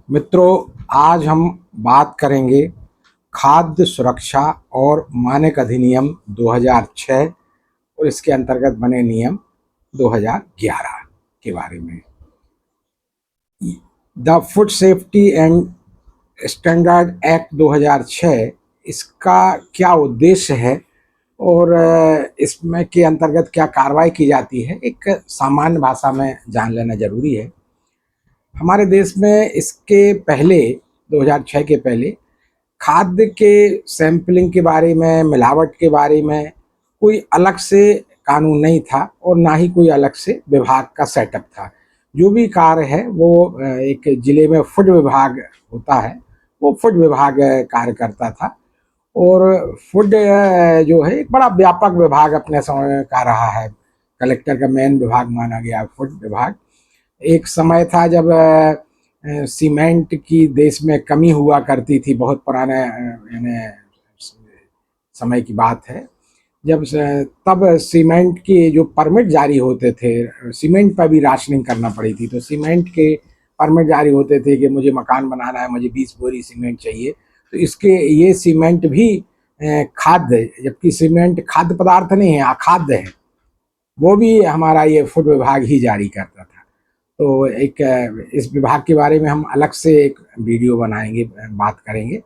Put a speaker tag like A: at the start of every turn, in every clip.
A: मित्रों, आज हम बात करेंगे खाद्य सुरक्षा और मानक अधिनियम 2006 और इसके अंतर्गत बने नियम 2011 के बारे में। The food safety and standard act 2006, इसका क्या उद्देश्य है और इसमें के अंतर्गत क्या कार्रवाई की जाती है, एक सामान्य भाषा में जान लेना जरूरी है। हमारे देश में इसके पहले 2006 के पहले खाद्य के सैंपलिंग के बारे में, मिलावट के बारे में कोई अलग से कानून नहीं था और ना ही कोई अलग से विभाग का सेटअप था। जो भी कार्य है वो एक ज़िले में फूड विभाग होता है, वो फूड विभाग कार्य करता था। और फूड जो है एक बड़ा व्यापक विभाग अपने समय का रहा है। कलेक्टर का मेन विभाग माना गया फूड विभाग। एक समय था जब सीमेंट की देश में कमी हुआ करती थी, बहुत पुराने यानी समय की बात है। जब तब सीमेंट के जो परमिट जारी होते थे, सीमेंट पर भी राशनिंग करना पड़ी थी, तो सीमेंट के परमिट जारी होते थे कि मुझे मकान बनाना है, मुझे 20 बोरी सीमेंट चाहिए। तो इसके ये सीमेंट भी खाद्य, जबकि सीमेंट खाद्य पदार्थ नहीं है, अखाद्य है, वो भी हमारा ये फूड विभाग ही जारी करता था। तो एक इस विभाग के बारे में हम अलग से एक वीडियो बनाएंगे, बात करेंगे।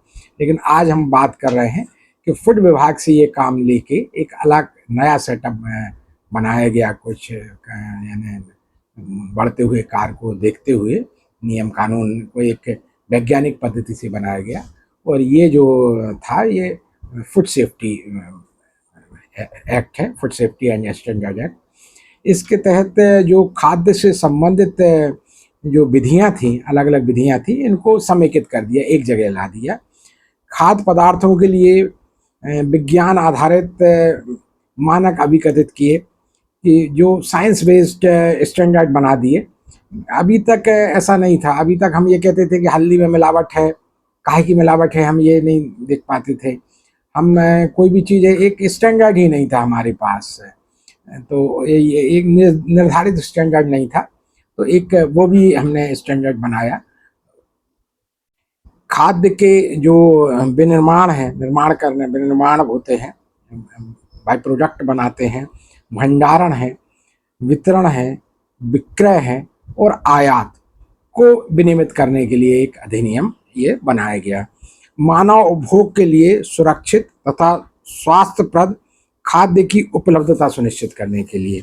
A: लेकिन आज हम बात कर रहे हैं कि फूड विभाग से ये काम लेके एक अलग नया सेटअप बनाया गया, कुछ यानी बढ़ते हुए कार्य को देखते हुए नियम कानून को एक वैज्ञानिक पद्धति से बनाया गया। और ये जो था, ये फूड सेफ्टी एक्ट है, food safety and standard act. इसके तहत जो खाद्य से संबंधित जो विधियां थी, अलग अलग विधियां थी, इनको समेकित कर दिया, एक जगह ला दिया। खाद्य पदार्थों के लिए विज्ञान आधारित मानक अभिकथित किए कि जो साइंस बेस्ड स्टैंडर्ड बना दिए। अभी तक ऐसा नहीं था। अभी तक हम ये कहते थे कि हल्दी में मिलावट है, काहे की मिलावट है, हम ये नहीं देख पाते थे। हम कोई भी चीज़ है, एक स्टैंडर्ड ही नहीं था हमारे पास। तो ये एक निर्धारित स्टैंडर्ड नहीं था, तो एक वो भी हमने स्टैंडर्ड बनाया। खाद्य के जो विनिर्माण है, विनिर्माण होते हैं, बाई प्रोडक्ट बनाते हैं, भंडारण है, वितरण है, विक्रय है और आयात को विनियमित करने के लिए एक अधिनियम ये बनाया गया। मानव उपभोग के लिए सुरक्षित तथा स्वास्थ्यप्रद खाद्य की उपलब्धता सुनिश्चित करने के लिए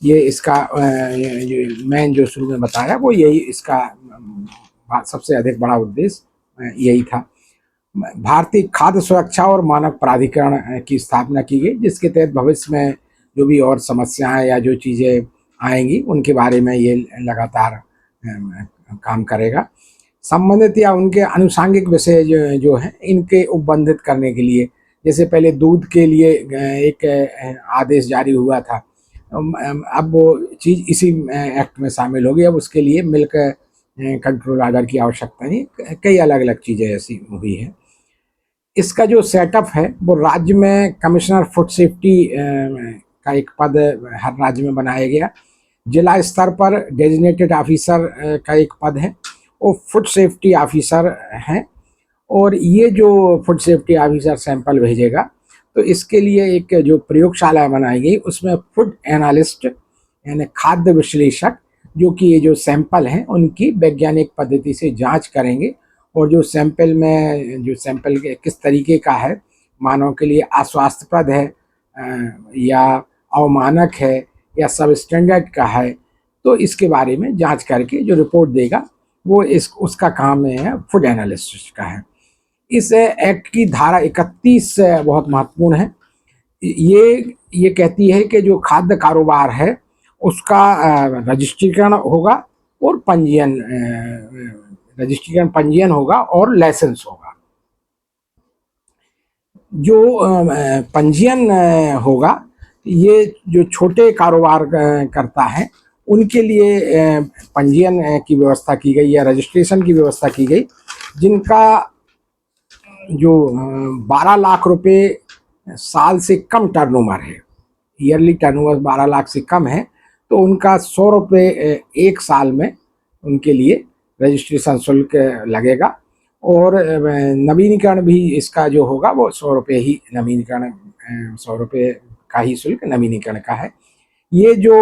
A: ये इसका मैंने जो शुरू में बताया वो यही, इसका सबसे अधिक बड़ा उद्देश्य यही था। भारतीय खाद्य सुरक्षा और मानक प्राधिकरण की स्थापना की गई, जिसके तहत भविष्य में जो भी और समस्याएं या जो चीज़ें आएंगी उनके बारे में ये लगातार काम करेगा। संबंधित या उनके आनुषांगिक विषय जो हैं, इनके उपबंधित करने के लिए, जैसे पहले दूध के लिए एक आदेश जारी हुआ था, अब वो चीज़ इसी एक्ट में शामिल होगी। अब उसके लिए मिल्क कंट्रोल ऑर्डर की आवश्यकता नहीं, कई अलग अलग चीज़ें ऐसी हुई हैं। इसका जो सेटअप है वो राज्य में कमिश्नर फूड सेफ्टी का एक पद हर राज्य में बनाया गया। जिला स्तर पर डेजिग्नेटेड ऑफिसर का एक पद है, वो फूड सेफ्टी ऑफिसर हैं। और ये जो फूड सेफ्टी ऑफिसर सैंपल भेजेगा, तो इसके लिए एक जो प्रयोगशाला बनाई गई, उसमें फूड एनालिस्ट यानी खाद्य विश्लेषक, जो कि ये जो सैंपल हैं उनकी वैज्ञानिक पद्धति से जांच करेंगे। और जो सैंपल में, जो सैंपल किस तरीके का है, मानव के लिए अस्वास्थ्यप्रद है या अवमानक है या सब स्टैंडर्ड का है, तो इसके बारे में जांच करके जो रिपोर्ट देगा वो उसका काम है, फूड एनालिस्ट का है। इस एक्ट की धारा 31 बहुत महत्वपूर्ण है। ये कहती है कि जो खाद्य कारोबार है उसका रजिस्ट्रीकरण होगा और पंजीयन होगा और लाइसेंस होगा। जो पंजीयन होगा, ये जो छोटे कारोबार करता है उनके लिए पंजीयन की व्यवस्था की गई या रजिस्ट्रेशन की व्यवस्था की गई, जिनका जो 12 लाख रुपए साल से कम टर्नओवर है, ईयरली टर्नओवर 12 लाख से कम है, तो उनका 100 रुपये एक साल में उनके लिए रजिस्ट्रेशन शुल्क लगेगा। और नवीनीकरण भी इसका जो होगा वो 100 रुपये ही नवीनीकरण 100 रुपये का ही शुल्क नवीनीकरण का है। ये जो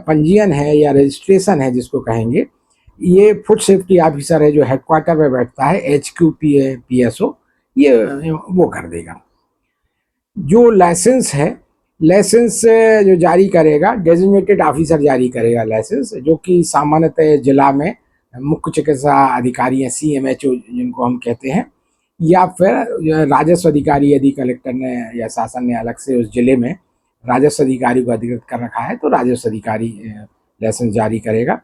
A: पंजीयन है या रजिस्ट्रेशन है जिसको कहेंगे, ये फूड सेफ्टी ऑफिसर है जो हेडक्वार्टर में बैठता है, HQPSO, ये वो कर देगा। जो लाइसेंस है, लाइसेंस जो जारी करेगा डेजिग्नेटेड ऑफिसर जारी करेगा लाइसेंस, जो कि सामान्यतः जिला में मुख्य चिकित्सा अधिकारी हैं, CMHO जिनको हम कहते हैं, या फिर राजस्व अधिकारी यदि कलेक्टर ने या शासन ने अलग से उस जिले में राजस्व अधिकारी को अधिकृत कर रखा है तो राजस्व अधिकारी लाइसेंस जारी करेगा।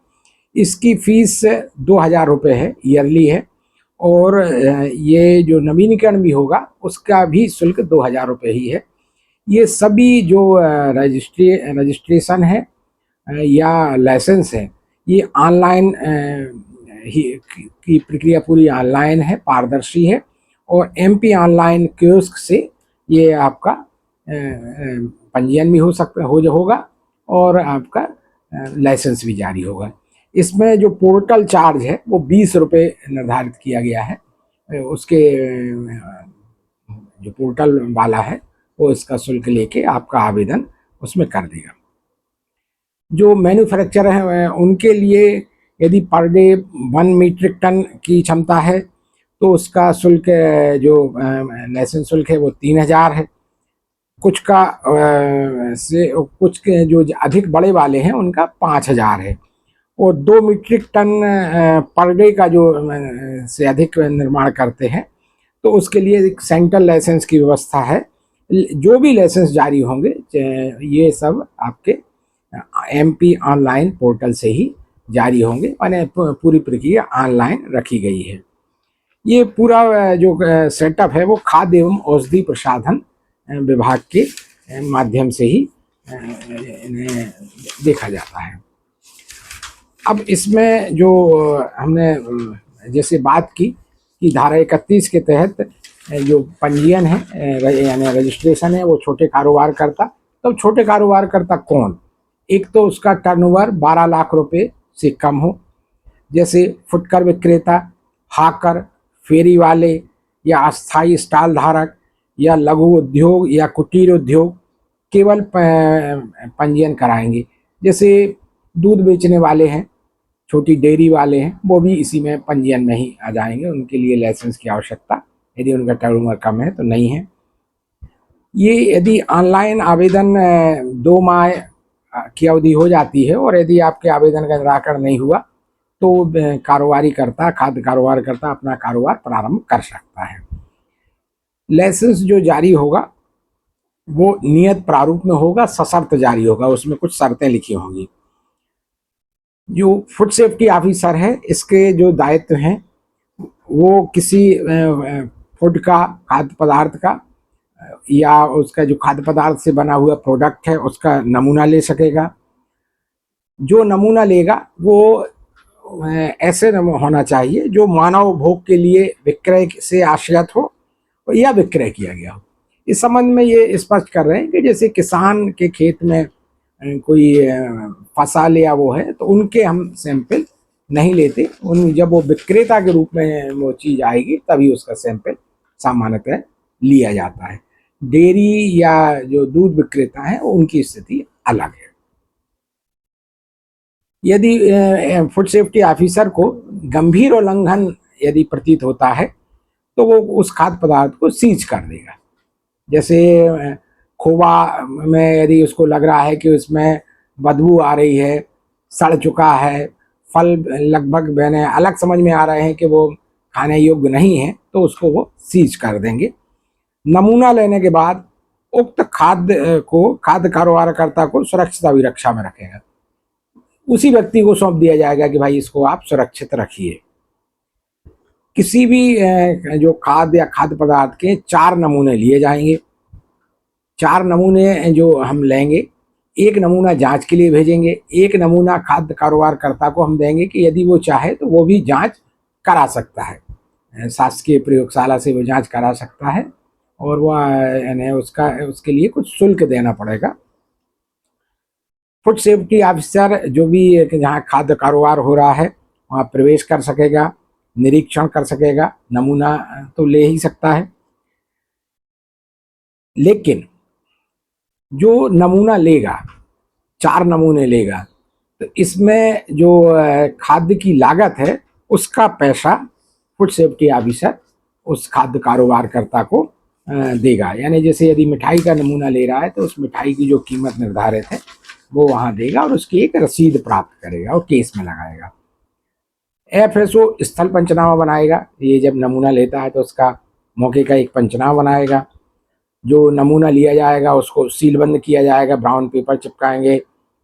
A: इसकी फीस 2000 रुपये है, ईयरली है। और ये जो नवीनीकरण भी होगा उसका भी शुल्क 2000 रुपये ही है। ये सभी जो रजिस्ट्रेशन है या लाइसेंस है, ये ऑनलाइन ही की प्रक्रिया पूरी ऑनलाइन है, पारदर्शी है। और MP ऑनलाइन कियोस्क से ये आपका पंजीयन भी होगा और आपका लाइसेंस भी जारी होगा। इसमें जो पोर्टल चार्ज है वो 20 रुपये निर्धारित किया गया है। उसके जो पोर्टल वाला है वो इसका शुल्क लेके आपका आवेदन उसमें कर देगा। जो मैन्युफैक्चरर हैं उनके लिए यदि पर डे 1 मीट्रिक टन की क्षमता है तो उसका शुल्क जो लाइसेंस शुल्क है वो 3000 है। कुछ का कुछ के जो अधिक बड़े वाले हैं उनका 5000 है। और 2 मीट्रिक टन पर डे का जो से अधिक निर्माण करते हैं तो उसके लिए एक सेंट्रल लाइसेंस की व्यवस्था है। जो भी लाइसेंस जारी होंगे ये सब आपके MP ऑनलाइन पोर्टल से ही जारी होंगे, यानी पूरी प्रक्रिया ऑनलाइन रखी गई है। ये पूरा जो सेटअप है वो खाद्य एवं औषधि प्रसाधन विभाग के माध्यम से ही इन्हें देखा जाता है। अब इसमें जो हमने जैसे बात की कि धारा 31 के तहत जो पंजीयन है यानी रजिस्ट्रेशन है वो छोटे कारोबार करता। तो छोटे कारोबार करता कौन? एक तो उसका टर्नओवर 12 लाख रुपए से कम हो, जैसे फुटकर विक्रेता, हाकर, फेरी वाले या अस्थायी स्टॉल धारक या लघु उद्योग या कुटीर उद्योग केवल पंजीयन कराएंगे। जैसे दूध बेचने वाले हैं, छोटी डेयरी वाले हैं, वो भी इसी में पंजीयन में ही आ जाएंगे। उनके लिए लाइसेंस की आवश्यकता यदि उनका टर्नओवर कम है तो नहीं है। ये यदि ऑनलाइन आवेदन 2 माह की अवधि हो जाती है और यदि आपके आवेदन का निराकरण नहीं हुआ तो कारोबारी करता, खाद्य कारोबार करता अपना कारोबार प्रारंभ कर सकता है। लाइसेंस जो जारी होगा वो नियत प्रारूप में होगा, सशर्त जारी होगा, उसमें कुछ शर्तें लिखी होंगी। जो फूड सेफ्टी ऑफिसर है इसके जो दायित्व हैं वो किसी फूड का, खाद्य पदार्थ का या उसका जो खाद्य पदार्थ से बना हुआ प्रोडक्ट है उसका नमूना ले सकेगा। जो नमूना लेगा वो ऐसे होना चाहिए जो मानव भोग के लिए विक्रय से आश्रित हो या विक्रय किया गया हो। इस संबंध में ये स्पष्ट कर रहे हैं कि जैसे किसान के खेत में कोई फसल या वो है तो उनके हम सैंपल नहीं लेते, उन जब वो विक्रेता के रूप में वो चीज़ आएगी तभी उसका सैंपल सामान्यतः लिया जाता है। डेयरी या जो दूध विक्रेता है उनकी स्थिति अलग है। यदि फूड सेफ्टी ऑफिसर को गंभीर उल्लंघन यदि प्रतीत होता है तो वो उस खाद्य पदार्थ को सीज कर देगा। जैसे खोवा में यदि उसको लग रहा है कि उसमें बदबू आ रही है, सड़ चुका है, फल लगभग मैंने अलग समझ में आ रहे हैं कि वो खाने योग्य नहीं है, तो उसको वो सीज कर देंगे। नमूना लेने के बाद उक्त खाद्य कारोबारकर्ता को सुरक्षित अभिरक्षा में रखेगा। उसी व्यक्ति को सौंप दिया जाएगा कि भाई इसको आप सुरक्षित रखिए। किसी भी जो खाद्य या खाद्य पदार्थ के 4 नमूने लिए जाएंगे। 4 नमूने जो हम लेंगे, एक नमूना जांच के लिए भेजेंगे, एक नमूना खाद्य कारोबारकर्ता को हम देंगे कि यदि वो चाहे तो वो भी जांच करा सकता है, शासकीय प्रयोगशाला से वो जांच करा सकता है और वो यानी उसके लिए कुछ शुल्क देना पड़ेगा। फूड सेफ्टी ऑफिसर जो भी जहाँ खाद्य कारोबार हो रहा है वहाँ प्रवेश कर सकेगा, निरीक्षण कर सकेगा, नमूना तो ले ही सकता है। लेकिन जो नमूना लेगा, 4 नमूने लेगा, तो इसमें जो खाद्य की लागत है उसका पैसा फूड सेफ्टी ऑफिसर उस खाद्य कारोबारकर्ता को देगा। यानी जैसे यदि मिठाई का नमूना ले रहा है तो उस मिठाई की जो कीमत निर्धारित है वो वहाँ देगा और उसकी एक रसीद प्राप्त करेगा और केस में लगाएगा। एफएसओ स्थल पंचनामा बनाएगा। ये जब नमूना लेता है तो उसका मौके का एक पंचनामा बनाएगा। जो नमूना लिया जाएगा उसको सीलबंद किया जाएगा, ब्राउन पेपर चिपकाएंगे,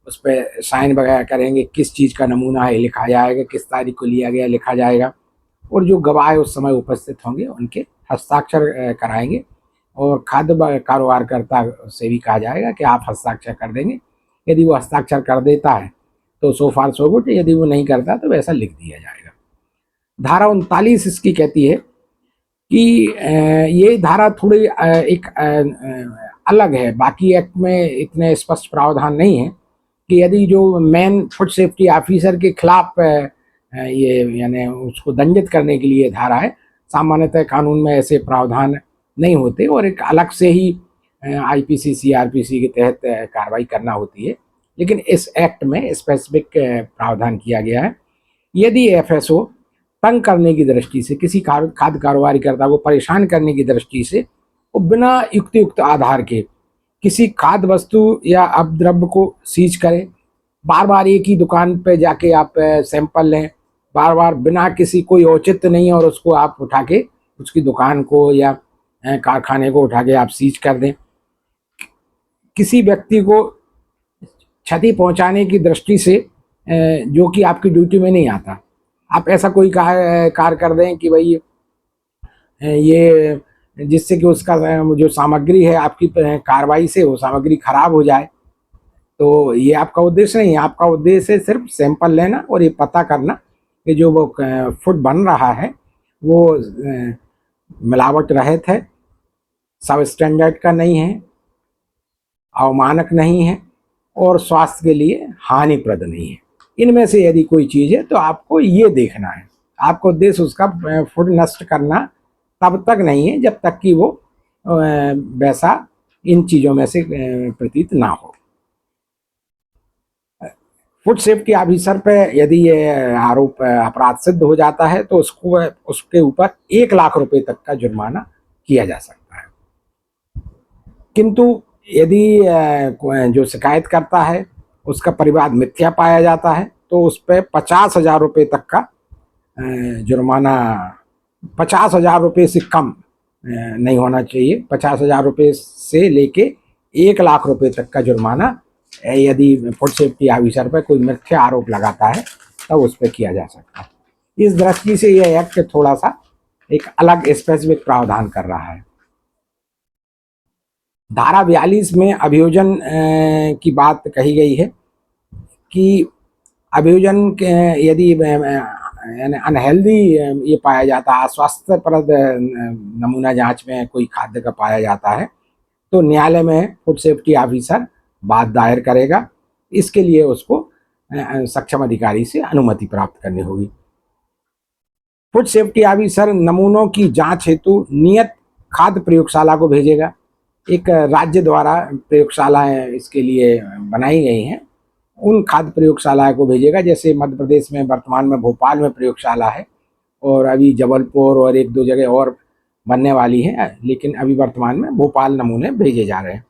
A: उस पर साइन वगैरह करेंगे, किस चीज़ का नमूना है लिखा जाएगा, किस तारीख को लिया गया लिखा जाएगा, और जो गवाह उस समय उपस्थित होंगे उनके हस्ताक्षर कराएंगे। और खाद्य कारोबारकर्ता से भी कहा जाएगा कि आप हस्ताक्षर कर देंगे। यदि वो हस्ताक्षर कर देता है तो सो फार सो गुड, यदि वो नहीं करता तो वैसा लिख दिया जाएगा। धारा 39 इसकी कहती है कि ये धारा थोड़ी एक अलग है, बाकी एक्ट में इतने स्पष्ट प्रावधान नहीं है कि यदि जो मेन फूड सेफ्टी ऑफिसर के खिलाफ ये यानी उसको दंडित करने के लिए धारा है। सामान्यतः कानून में ऐसे प्रावधान नहीं होते और एक अलग से ही आईपीसी सीआरपीसी के तहत कार्रवाई करना होती है। लेकिन इस एक्ट में स्पेसिफिक प्रावधान किया गया है। यदि एफएसओ तंग करने की दृष्टि से, किसी खाद्य कारोबारीकर्ता को परेशान करने की दृष्टि से वो बिना युक्त आधार के किसी खाद्य वस्तु या अपद्रव्य को सीज करे, बार बार एक ही दुकान पे जाके आप सैंपल लें, बार बार बिना किसी कोई औचित्य नहीं और उसको आप उठा के उसकी दुकान को या कारखाने को उठा के आप सीज कर दें, किसी व्यक्ति को क्षति पहुंचाने की दृष्टि से जो कि आपकी ड्यूटी में नहीं आता, आप ऐसा कोई कार्य कर दें कि भाई ये जिससे कि उसका जो सामग्री है आपकी कार्रवाई से वो सामग्री खराब हो जाए, तो ये आपका उद्देश्य नहीं है। आपका उद्देश्य है सिर्फ सैंपल लेना और ये पता करना कि जो वो फूड बन रहा है वो मिलावट रहित है, सब स्टैंडर्ड का नहीं है, अवमानक नहीं है और स्वास्थ्य के लिए हानिप्रद नहीं है। इनमें से यदि कोई चीज़ है तो आपको ये देखना है। आपको उद्देश्य उसका फूड नष्ट करना तब तक नहीं है जब तक कि वो वैसा इन चीज़ों में से प्रतीत ना हो। फूड सेफ्टी ऑफिसर पे यदि ये आरोप अपराध सिद्ध हो जाता है तो उसके ऊपर 1 लाख रुपए तक का जुर्माना किया जा सकता है। किंतु यदि जो शिकायत करता है उसका परिवाद मिथ्या पाया जाता है तो उस पर 50,000 रुपये तक का जुर्माना, 50,000 रुपये से कम नहीं होना चाहिए, 50,000 रुपये से लेके 1 लाख रुपये तक का जुर्माना यदि फूड सेफ्टी ऑफिसर पर कोई मिथ्या आरोप लगाता है तब उस पर किया जा सकता है। इस दृष्टि से यह एक्ट थोड़ा सा एक अलग स्पेसिफिक प्रावधान कर रहा है। धारा 42 में अभियोजन की बात कही गई है कि अभियोजन यदि यानी अनहेल्दी ये पाया जाता है, अस्वास्थ्यप्रद नमूना जांच में कोई खाद्य का पाया जाता है तो न्यायालय में फूड सेफ्टी ऑफिसर बात दायर करेगा। इसके लिए उसको सक्षम अधिकारी से अनुमति प्राप्त करनी होगी। फूड सेफ्टी ऑफिसर नमूनों की जांच हेतु नियत खाद्य प्रयोगशाला को भेजेगा। एक राज्य द्वारा प्रयोगशालाएं इसके लिए बनाई गई हैं, उन खाद्य प्रयोगशालाओं को भेजेगा। जैसे मध्य प्रदेश में वर्तमान में भोपाल में प्रयोगशाला है और अभी जबलपुर और 1-2 जगह और बनने वाली है, लेकिन अभी वर्तमान में भोपाल नमूने भेजे जा रहे हैं।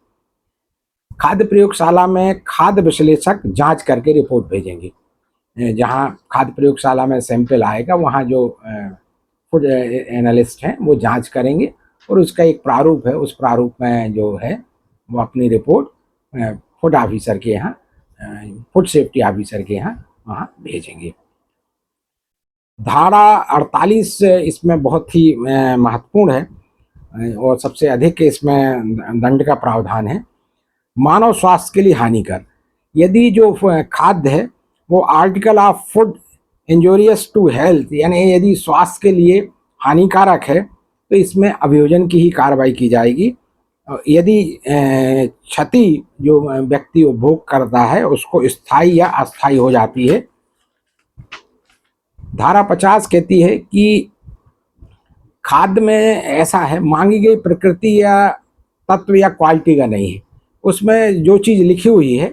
A: खाद्य प्रयोगशाला में खाद्य विश्लेषक जांच करके रिपोर्ट भेजेंगे। जहां खाद्य प्रयोगशाला में सैंपल आएगा वहां जो फूड एनालिस्ट हैं वो जांच करेंगे और उसका एक प्रारूप है, उस प्रारूप में जो है वो अपनी रिपोर्ट फूड ऑफिसर के यहाँ, फूड सेफ्टी ऑफिसर के यहाँ वहाँ भेजेंगे। धारा 48 इसमें बहुत ही महत्वपूर्ण है और सबसे अधिक इसमें दंड का प्रावधान है। मानव स्वास्थ्य के लिए हानिकर यदि जो खाद्य है वो article of food injurious to health, यानी यदि स्वास्थ्य के लिए हानिकारक है तो इसमें अभियोजन की ही कार्रवाई की जाएगी। यदि क्षति जो व्यक्ति उपभोग करता है उसको स्थायी या अस्थायी हो जाती है धारा 50 कहती है कि खाद्य में ऐसा है, मांगी गई प्रकृति या तत्व या क्वालिटी का नहीं है। उसमें जो चीज़ लिखी हुई है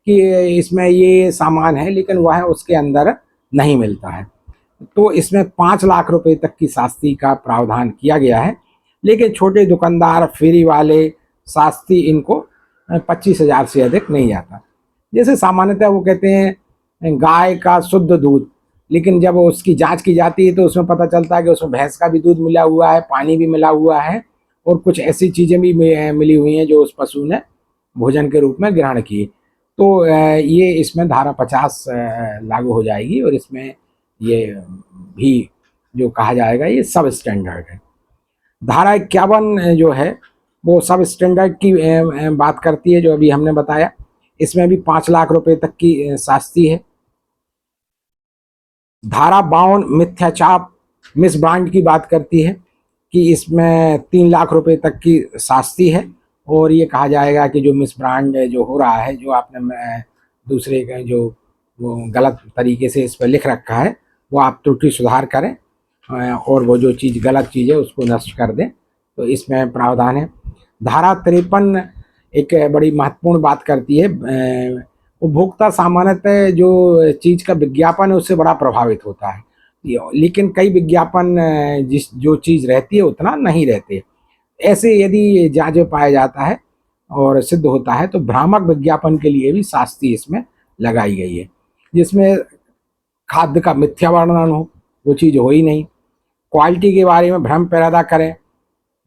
A: कि इसमें ये सामान है, लेकिन वह उसके अंदर नहीं मिलता है, तो इसमें 5 लाख रुपए तक की शास्ति का प्रावधान किया गया है। लेकिन छोटे दुकानदार, फेरी वाले, शास्त्री इनको 25,000 से अधिक नहीं जाता। जैसे सामान्यतः वो कहते हैं गाय का शुद्ध दूध, लेकिन जब उसकी जांच की जाती है तो उसमें पता चलता है कि उसमें भैंस का भी दूध मिला हुआ है, पानी भी मिला हुआ है, और कुछ ऐसी चीज़ें भी मिली हुई हैं जो उस पशु ने भोजन के रूप में ग्रहण की। तो ये इसमें धारा 50 लागू हो जाएगी, और इसमें ये भी जो कहा जाएगा ये सब स्टैंडर्ड है। धारा 51 जो है वो सब स्टैंडर्ड की बात करती है, जो अभी हमने बताया। इसमें भी 5 लाख रुपए तक की शास्ति है। धारा 52 मिथ्याचाप मिसब्रांड की बात करती है कि इसमें 3 लाख रुपए तक की शास्ति है, और ये कहा जाएगा कि जो मिसब्रांड जो हो रहा है, जो आपने दूसरे का जो वो गलत तरीके से इस पर लिख रखा है, वो आप त्रुटि सुधार करें, और वो जो चीज़ गलत चीज़ है उसको नष्ट कर दें। तो इसमें प्रावधान है। धारा 53 एक बड़ी महत्वपूर्ण बात करती है। उपभोक्ता सामान्यतः जो चीज़ का विज्ञापन है उससे बड़ा प्रभावित होता है, लेकिन कई विज्ञापन जिस जो चीज़ रहती है उतना नहीं रहते। ऐसे यदि जांच में पाया जाता है और सिद्ध होता है तो भ्रामक विज्ञापन के लिए भी शास्ति इसमें लगाई गई है, जिसमें खाद्य का मिथ्या वर्णन हो, वो चीज़ हो ही नहीं, क्वालिटी के बारे में भ्रम पैदा करें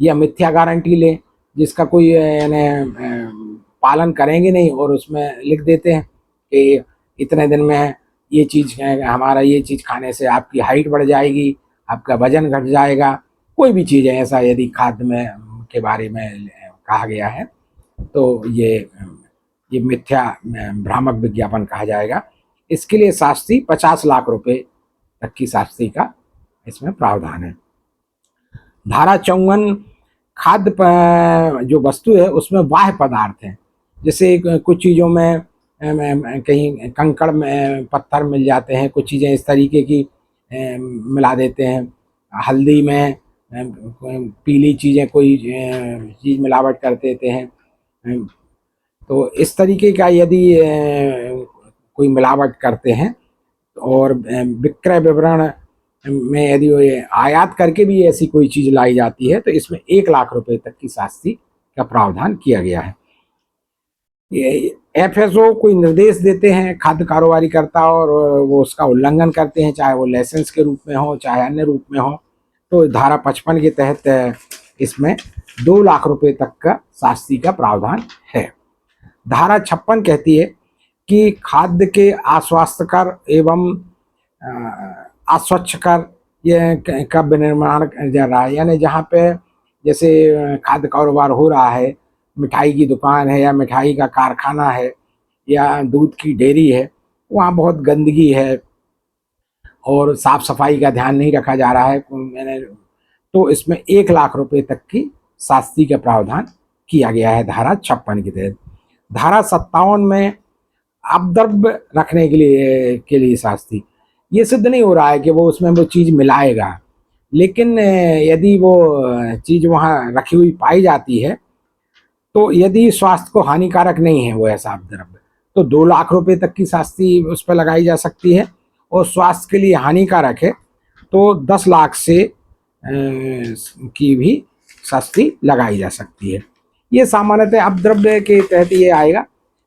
A: या मिथ्या गारंटी लें जिसका कोई यानी पालन करेंगे नहीं, और उसमें लिख देते हैं कि इतने दिन में ये चीज़ हमारा ये चीज़ खाने से आपकी हाइट बढ़ जाएगी, आपका वजन घट जाएगा। कोई भी चीज़ है ऐसा यदि खाद्य में के बारे में कहा गया है तो ये मिथ्या भ्रामक विज्ञापन कहा जाएगा। इसके लिए शास्ति 50 लाख रुपए तक की शास्ति का इसमें प्रावधान है। धारा 54 खाद्य जो वस्तु है उसमें बाह्य पदार्थ हैं, जैसे कुछ चीज़ों में कहीं कंकड़ में पत्थर मिल जाते हैं, कुछ चीज़ें इस तरीके की मिला देते हैं, हल्दी में पीली चीज़ें कोई चीज़ मिलावट कर देते हैं। तो इस तरीके का यदि कोई मिलावट करते हैं और विक्रय विवरण में यदि वो आयात करके भी ऐसी कोई चीज़ लाई जाती है तो इसमें 1 लाख रुपए तक की शास्ति का प्रावधान किया गया है। एफएसओ कोई निर्देश देते हैं खाद्य कारोबारी करता और वो उसका उल्लंघन करते हैं, चाहे वो लाइसेंस के रूप में हो चाहे अन्य रूप में हो, तो धारा 55 के तहत इसमें 2 लाख रुपए तक का शास्ति का प्रावधान है। धारा 56 कहती है कि खाद्य के अस्वास्थ्यकर एवं अस्वच्छकर ये का विनिर्माण जा रहा है, यानी जहाँ पे जैसे खाद्य कारोबार हो रहा है, मिठाई की दुकान है या मिठाई का कारखाना है या दूध की डेयरी है, वहाँ बहुत गंदगी है और साफ सफाई का ध्यान नहीं रखा जा रहा है, मैंने तो इसमें 1 लाख रुपए तक की शास्ति का प्रावधान किया गया है धारा 56 के तहत। धारा 57 में अपद्रव्य रखने के लिए शास्ति, ये सिद्ध नहीं हो रहा है कि वो उसमें वो चीज़ मिलाएगा, लेकिन यदि वो चीज़ वहाँ रखी हुई पाई जाती है तो यदि स्वास्थ्य को हानिकारक नहीं है वो ऐसा अपद्रव्य, तो 2 लाख रुपए तक की शास्ति उस पर लगाई जा सकती है, और स्वास्थ्य के लिए हानिकारक है तो 10 लाख से की भी शास्ति लगाई जा सकती है। ये सामान्यतः अपद्रव्य के तहत ये आएगा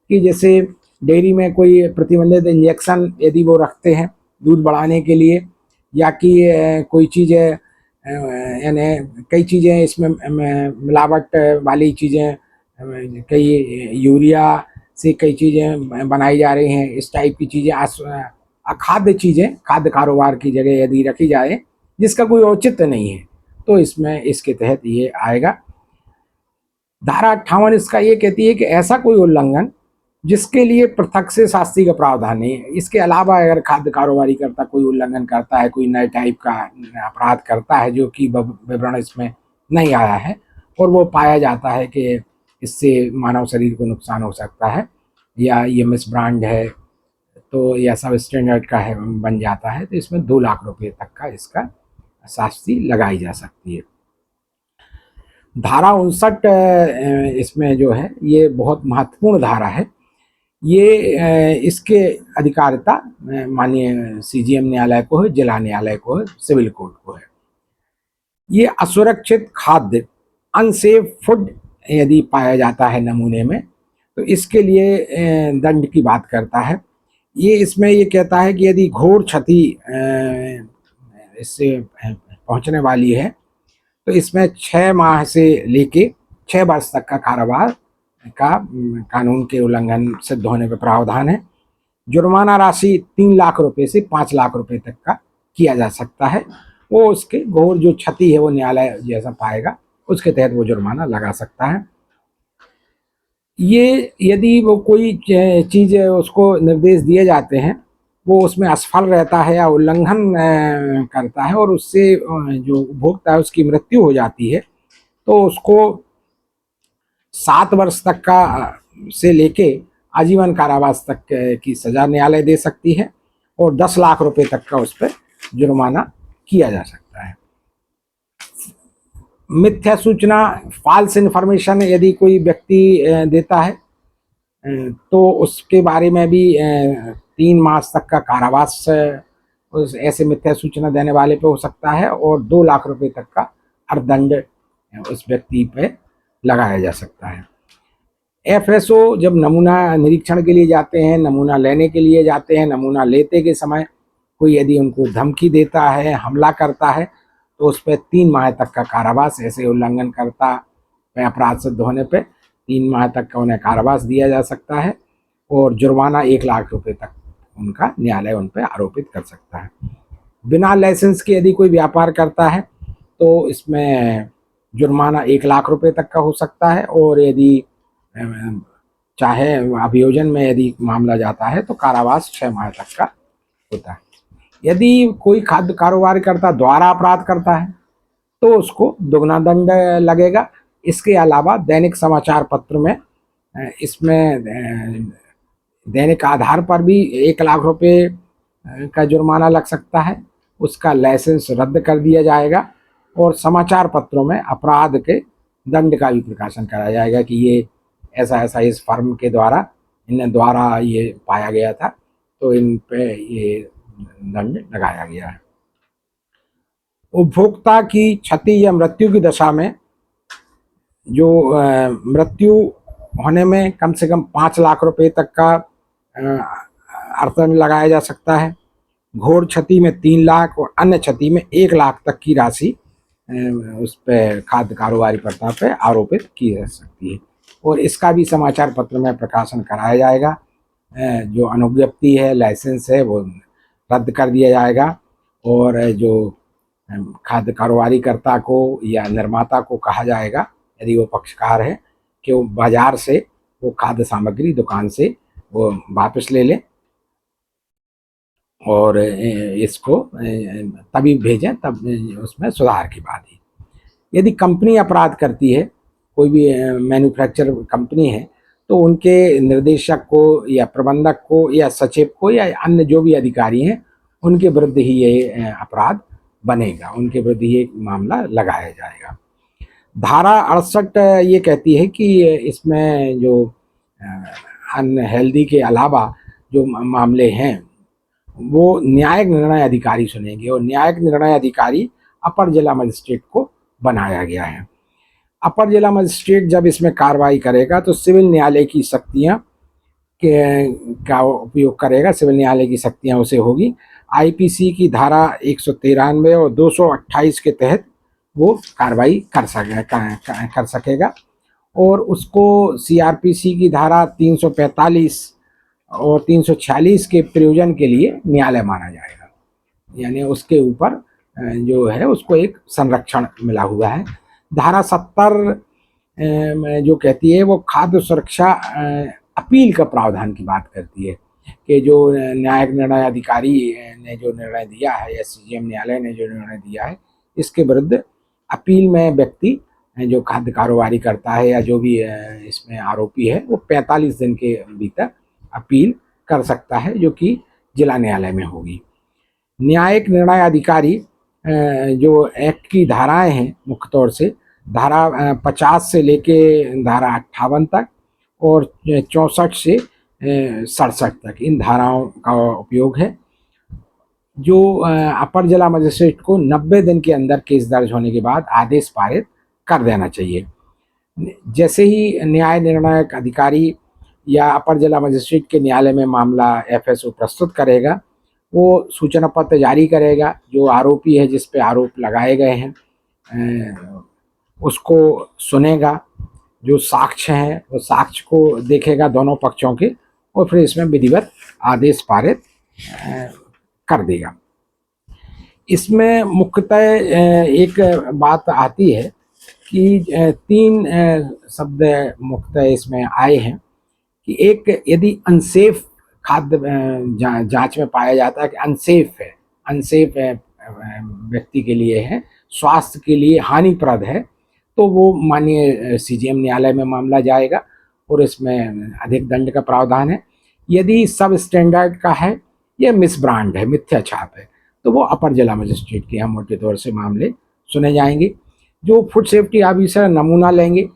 A: कि जैसे डेयरी में कोई प्रतिबंधित इंजेक्शन यदि वो रखते हैं दूध बढ़ाने के लिए, या कि कोई चीज़ यानी कई चीज़ें इसमें मिलावट वाली चीज़ें, कई यूरिया से कई चीज़ें बनाई जा रही हैं, इस टाइप की चीज़ें अखाद्य चीज़ें खाद्य कारोबार की जगह यदि रखी जाए जिसका कोई औचित्य नहीं है तो इसमें इसके तहत ये आएगा। धारा 58 इसका ये कहती है कि ऐसा कोई उल्लंघन जिसके लिए पृथक से शास्ति का प्रावधान नहीं है, इसके अलावा अगर खाद्य कारोबारी करता कोई उल्लंघन करता है, कोई नए टाइप का अपराध करता है जो कि विवरण इसमें नहीं आया है और वो पाया जाता है कि इससे मानव शरीर को नुकसान हो सकता है या ये मिसब्रांड है, तो यह सब स्टैंडर्ड का है, बन जाता है, तो इसमें 2 लाख रुपए तक का इसका शास्ति लगाई जा सकती है। धारा 59 इसमें जो है ये बहुत महत्वपूर्ण धारा है। ये इसके अधिकारिता माननीय सीजीएम न्यायालय को है, जिला न्यायालय को है, सिविल कोर्ट को है। ये असुरक्षित खाद्य अनसेफ फूड यदि पाया जाता है नमूने में, तो इसके लिए दंड की बात करता है। ये इसमें ये कहता है कि यदि घोर क्षति इससे पहुंचने वाली है, तो इसमें 6 माह से लेके 6 वर्ष तक का कारावास का कानून के उल्लंघन सिद्ध होने पर प्रावधान है। जुर्माना राशि 3 लाख रुपए से 5 लाख रुपए तक का किया जा सकता है। वो उसके घोर जो क्षति है वो न्यायालय जैसा पाएगा उसके तहत वो जुर्माना लगा सकता है। ये यदि वो कोई चीज़ उसको निर्देश दिए जाते हैं, वो उसमें असफल रहता है या उल्लंघन करता है और उससे जो उपभोक्ता है उसकी मृत्यु हो जाती है, तो उसको 7 वर्ष तक का से लेके आजीवन कारावास तक की सजा न्यायालय दे सकती है और 10 लाख रुपए तक का उस पर जुर्माना किया जा सकता है। मिथ्या सूचना, फॉल्स इन्फॉर्मेशन यदि कोई व्यक्ति देता है तो उसके बारे में भी 3 मास तक का कारावास उस ऐसे मिथ्या सूचना देने वाले पे हो सकता है और 2 लाख रुपए तक का अर्थदंड उस व्यक्ति पे लगाया जा सकता है। एफएसओ जब नमूना निरीक्षण के लिए जाते हैं, नमूना लेने के लिए जाते हैं, नमूना लेते के समय कोई यदि उनको धमकी देता है, हमला करता है, तो उस पर 3 माह तक का कारावास, ऐसे उल्लंघनकर्ता पे अपराध सिद्ध होने पे 3 माह तक का उन्हें कारावास दिया जा सकता है और जुर्माना 1 लाख रुपए तक उनका न्यायालय उन पर आरोपित कर सकता है। बिना लाइसेंस के यदि कोई व्यापार करता है तो इसमें जुर्माना 1 लाख रुपए तक का हो सकता है और यदि चाहे अभियोजन में यदि मामला जाता है तो कारावास 6 माह तक का होता है। यदि कोई खाद्य कारोबारकर्ता द्वारा अपराध करता है तो उसको दुगना दंड लगेगा। इसके अलावा दैनिक समाचार पत्र में इसमें दैनिक आधार पर भी 1 लाख रुपए का जुर्माना लग सकता है, उसका लाइसेंस रद्द कर दिया जाएगा और समाचार पत्रों में अपराध के दंड का भी प्रकाशन कराया जाएगा कि ये ऐसा ऐसा इस फर्म के द्वारा इन द्वारा ये पाया गया था, तो इन पे ये दंड लगाया गया है। उपभोक्ता की क्षति या मृत्यु की दशा में जो मृत्यु होने में कम से कम 5 लाख रुपए तक का अर्थदंड लगाया जा सकता है। घोर क्षति में 3 लाख और अन्य क्षति में 1 लाख तक की राशि उस पर खाद्य कारोबारीकर्ता पे आरोपित की जा सकती है और इसका भी समाचार पत्र में प्रकाशन कराया जाएगा। जो अनुज्ञप्ति है, लाइसेंस है, वो रद्द कर दिया जाएगा और जो खाद्य कारोबारीकर्ता को या निर्माता को कहा जाएगा यदि वो पक्षकार है कि वो बाजार से वो खाद्य सामग्री दुकान से वो वापस ले लें और इसको तभी भेजें, तब उसमें सुधार की बात है। यदि कंपनी अपराध करती है, कोई भी मैन्युफैक्चर कंपनी है, तो उनके निर्देशक को या प्रबंधक को या सचिव को या अन्य जो भी अधिकारी हैं उनके विरुद्ध ही ये अपराध बनेगा, उनके विरुद्ध ये मामला लगाया जाएगा। धारा 68 ये कहती है कि इसमें जो अनहेल्दी के अलावा जो मामले हैं वो न्यायिक निर्णय अधिकारी सुनेंगे और न्यायिक निर्णय अधिकारी अपर जिला मजिस्ट्रेट को बनाया गया है। अपर जिला मजिस्ट्रेट जब इसमें कार्रवाई करेगा तो सिविल न्यायालय की शक्तियाँ का उपयोग करेगा, सिविल न्यायालय की शक्तियाँ उसे होगी। आईपीसी की धारा 193 और 228 के तहत वो कार्रवाई कर सकेगा और उसको सीआरपीसी की धारा 345 और 346 के प्रयोजन के लिए न्यायालय माना जाएगा, यानी उसके ऊपर जो है उसको एक संरक्षण मिला हुआ है। धारा 70 जो कहती है वो खाद्य सुरक्षा अपील का प्रावधान की बात करती है कि जो न्यायिक निर्णय अधिकारी ने जो निर्णय दिया है या सीजीएम न्यायालय ने जो निर्णय दिया है इसके विरुद्ध अपील में व्यक्ति जो खाद्य कारोबारी करता है या जो भी इसमें आरोपी है वो 45 दिन के भीतर अपील कर सकता है, जो कि जिला न्यायालय में होगी। न्यायिक निर्णय अधिकारी जो एक्ट की धाराएं हैं, मुख्य तौर से धारा 50 से लेके धारा 58 तक और 64 से 67 तक, इन धाराओं का उपयोग है। जो अपर जिला मजिस्ट्रेट को 90 दिन के अंदर केस दर्ज होने के बाद आदेश पारित कर देना चाहिए। जैसे ही न्याय निर्णायक अधिकारी या अपर जिला मजिस्ट्रेट के न्यायालय में मामला एफएसओ प्रस्तुत करेगा, वो सूचना पत्र जारी करेगा। जो आरोपी है, जिस पे आरोप लगाए गए हैं, उसको सुनेगा। जो साक्ष्य हैं वो साक्ष्य को देखेगा दोनों पक्षों के, और फिर इसमें विधिवत आदेश पारित कर देगा। इसमें मुख्यतः एक बात आती है कि 3 शब्द मुख्यतः इसमें आए हैं कि एक, यदि अनसेफ खाद्य जांच में पाया जाता है कि अनसेफ व्यक्ति के लिए है, स्वास्थ्य के लिए हानिप्रद है, तो वो माननीय सीजीएम न्यायालय में मामला जाएगा और इसमें अधिक दंड का प्रावधान है। यदि सब स्टैंडर्ड का है या मिस ब्रांड है, मिथ्या छाप है, तो वो अपर जिला मजिस्ट्रेट के यहाँ मोटे तौर से मामले सुने जाएंगे। जो फूड सेफ्टी ऑफिसर नमूना लेंगे,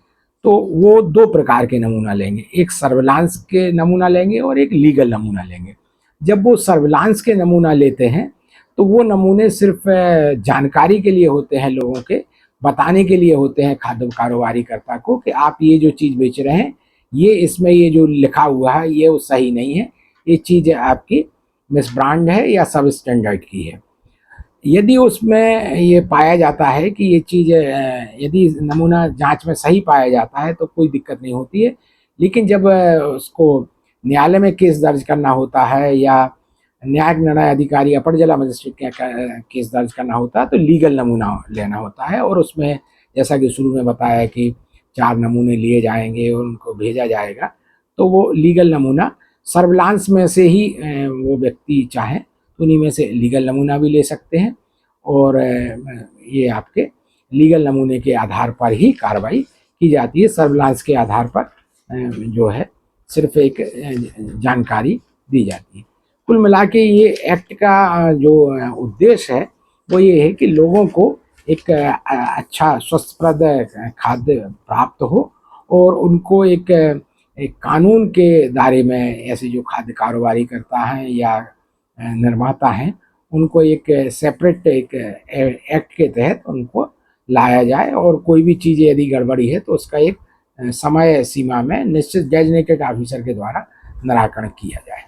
A: तो वो 2 प्रकार के नमूना लेंगे, एक सर्विलांस के नमूना लेंगे और एक लीगल नमूना लेंगे। जब वो सर्विलांस के नमूना लेते हैं, तो वो नमूने सिर्फ जानकारी के लिए होते हैं, लोगों के बताने के लिए होते हैं खाद्य कारोबारी कर्ता को कि आप ये जो चीज़ बेच रहे हैं, ये इसमें ये जो लिखा हुआ है ये वो सही नहीं है, ये चीज़ आपकी मिस ब्रांड है या सब स्टैंडर्ड की है। यदि उसमें ये पाया जाता है कि ये चीज़, यदि नमूना जांच में सही पाया जाता है तो कोई दिक्कत नहीं होती है। लेकिन जब उसको न्यायालय में केस दर्ज करना होता है या न्यायिक निर्णय अधिकारी अपर जिला मजिस्ट्रेट के केस दर्ज करना होता है, तो लीगल नमूना लेना होता है। और उसमें जैसा कि शुरू में बताया कि 4 नमूने लिए जाएंगे और उनको भेजा जाएगा, तो वो लीगल नमूना सर्विलांस में से ही वो व्यक्ति चाहे तो उन्हीं में से लीगल नमूना भी ले सकते हैं, और ये आपके लीगल नमूने के आधार पर ही कार्रवाई की जाती है। सर्विलांस के आधार पर जो है सिर्फ एक जानकारी दी जाती है। कुल मिला के ये एक्ट का जो उद्देश्य है वो ये है कि लोगों को एक अच्छा स्वस्थप्रद खाद्य प्राप्त हो, और उनको एक कानून के दायरे में ऐसे जो खाद्य कारोबारी करता है या निर्माता हैं, उनको एक सेपरेट एक एक्ट के तहत उनको लाया जाए, और कोई भी चीज़ यदि गड़बड़ी है तो उसका एक समय सीमा में निश्चित डेजिग्नेटेड ऑफिसर के द्वारा निराकरण किया जाए।